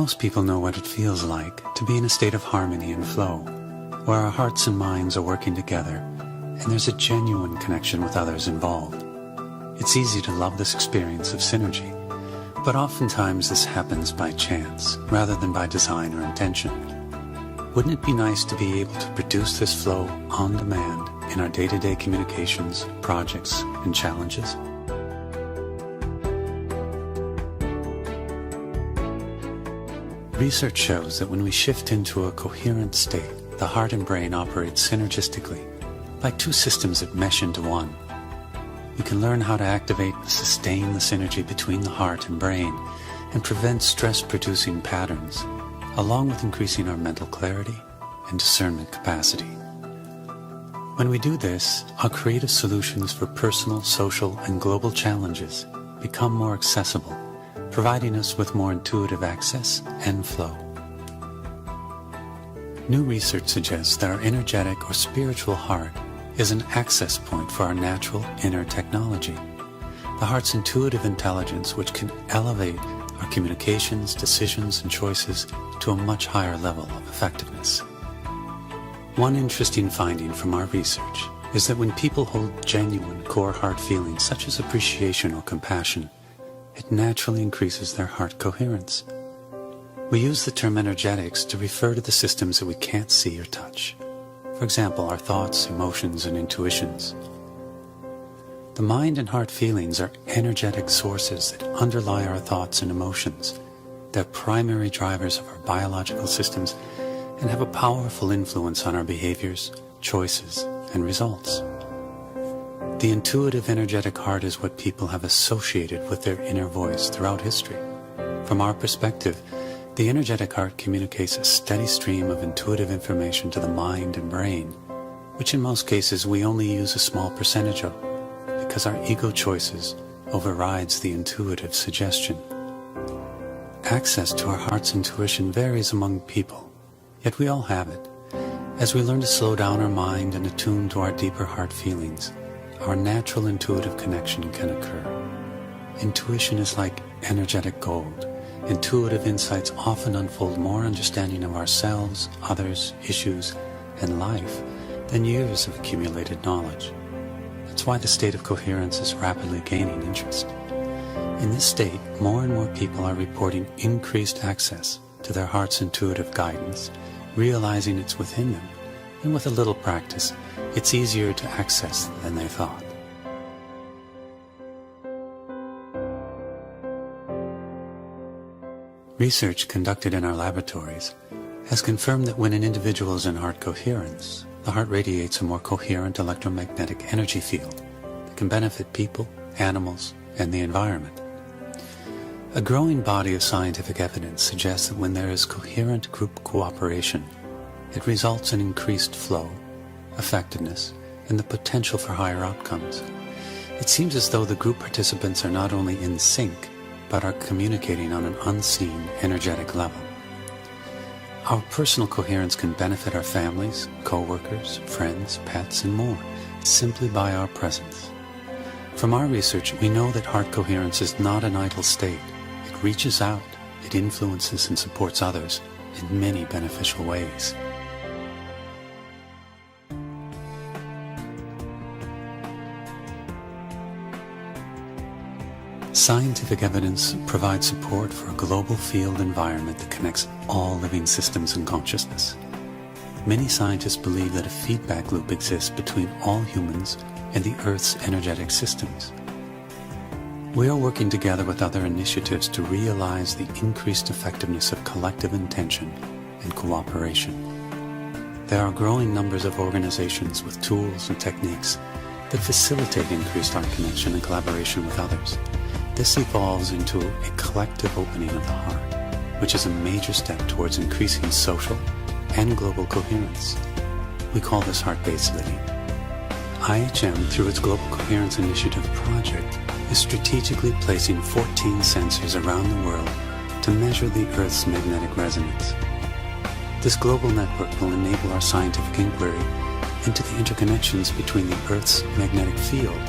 Most people know what it feels like to be in a state of harmony and flow, where our hearts and minds are working together, and there's a genuine connection with others involved. It's easy to love this experience of synergy, but oftentimes this happens by chance, rather than by design or intention. Wouldn't it be nice to be able to produce this flow on demand in our day-to-day communications, projects, and challenges? Research shows that when we shift into a coherent state, the heart and brain operate synergistically, like two systems that mesh into one. We can learn how to activate and sustain the synergy between the heart and brain and prevent stress-producing patterns, along with increasing our mental clarity and discernment capacity. When we do this, our creative solutions for personal, social, and global challenges become more accessible, providing us with more intuitive access and flow. New research suggests that our energetic or spiritual heart is an access point for our natural inner technology, the heart's intuitive intelligence, which can elevate our communications, decisions, and choices to a much higher level of effectiveness. One interesting finding from our research is that when people hold genuine core heart feelings such as appreciation or compassion, it naturally increases their heart coherence. We use the term energetics to refer to the systems that we can't see or touch. For example, our thoughts, emotions, and intuitions. The mind and heart feelings are energetic sources that underlie our thoughts and emotions. They're primary drivers of our biological systems and have a powerful influence on our behaviors, choices, and results. The intuitive, energetic heart is what people have associated with their inner voice throughout history. From our perspective, the energetic heart communicates a steady stream of intuitive information to the mind and brain, which in most cases we only use a small percentage of, because our ego choices overrides the intuitive suggestion. Access to our heart's intuition varies among people, yet we all have it. As we learn to slow down our mind and attune to our deeper heart feelings, our natural intuitive connection can occur. Intuition is like energetic gold. Intuitive insights often unfold more understanding of ourselves, others, issues, and life than years of accumulated knowledge. That's why the state of coherence is rapidly gaining interest. In this state, more and more people are reporting increased access to their heart's intuitive guidance, realizing it's within them, and with a little practice, it's easier to access than they thought. Research conducted in our laboratories has confirmed that when an individual is in heart coherence, the heart radiates a more coherent electromagnetic energy field that can benefit people, animals, and the environment. A growing body of scientific evidence suggests that when there is coherent group cooperation, it results in increased flow, effectiveness, and the potential for higher outcomes. It seems as though the group participants are not only in sync, but are communicating on an unseen, energetic level. Our personal coherence can benefit our families, co-workers, friends, pets, and more, simply by our presence. From our research, we know that heart coherence is not an idle state. It reaches out, it influences and supports others in many beneficial ways. Scientific evidence provides support for a global field environment that connects all living systems and consciousness. Many scientists believe that a feedback loop exists between all humans and the Earth's energetic systems. We are working together with other initiatives to realize the increased effectiveness of collective intention and cooperation. There are growing numbers of organizations with tools and techniques that facilitate increased heart connection and collaboration with others. This evolves into a collective opening of the heart, which is a major step towards increasing social and global coherence. We call this heart-based living. IHM, through its Global Coherence Initiative project, is strategically placing 14 sensors around the world to measure the Earth's magnetic resonance. This global network will enable our scientific inquiry into the interconnections between the Earth's magnetic field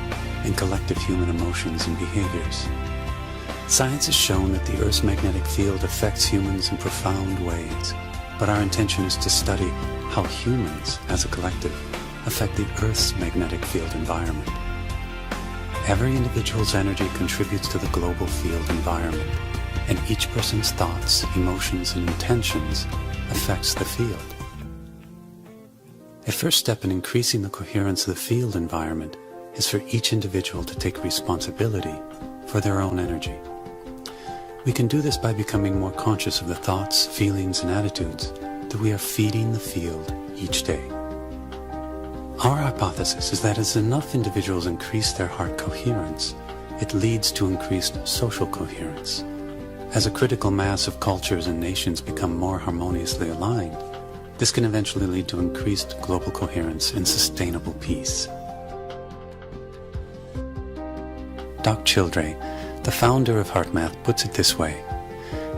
and collective human emotions and behaviors. Science has shown that the Earth's magnetic field affects humans in profound ways, but our intention is to study how humans, as a collective, affect the Earth's magnetic field environment. Every individual's energy contributes to the global field environment, and each person's thoughts, emotions, and intentions affects the field. A first step in increasing the coherence of the field environment is for each individual to take responsibility for their own energy. We can do this by becoming more conscious of the thoughts, feelings, and attitudes that we are feeding the field each day. Our hypothesis is that as enough individuals increase their heart coherence, it leads to increased social coherence. As a critical mass of cultures and nations become more harmoniously aligned, this can eventually lead to increased global coherence and sustainable peace. Doc Childre, the founder of HeartMath, puts it this way: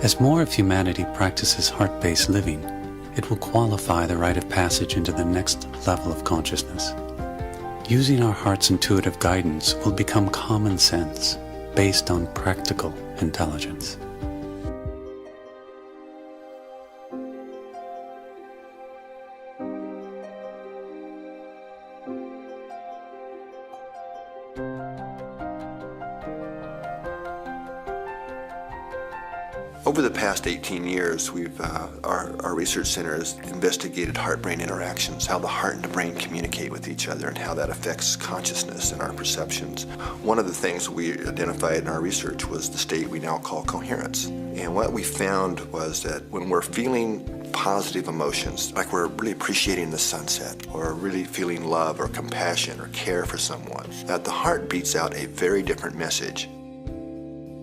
as more of humanity practices heart-based living, it will qualify the rite of passage into the next level of consciousness. Using our heart's intuitive guidance will become common sense based on practical intelligence. Over the past 18 years, our research center has investigated heart-brain interactions, how the heart and the brain communicate with each other, and how that affects consciousness and our perceptions. One of the things we identified in our research was the state we now call coherence. And what we found was that when we're feeling positive emotions, like we're really appreciating the sunset, or really feeling love or compassion or care for someone, that the heart beats out a very different message.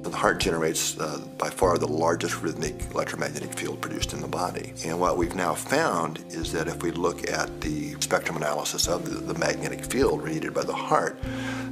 The heart generates by far the largest rhythmic electromagnetic field produced in the body. And what we've now found is that if we look at the spectrum analysis of the magnetic field radiated by the heart,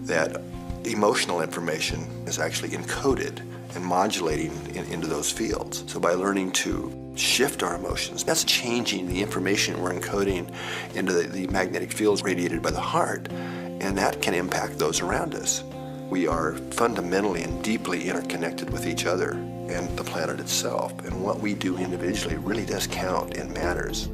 that emotional information is actually encoded and modulating into those fields. So by learning to shift our emotions, that's changing the information we're encoding into the magnetic fields radiated by the heart, and that can impact those around us. We are fundamentally and deeply interconnected with each other and the planet itself, and what we do individually really does count and matters.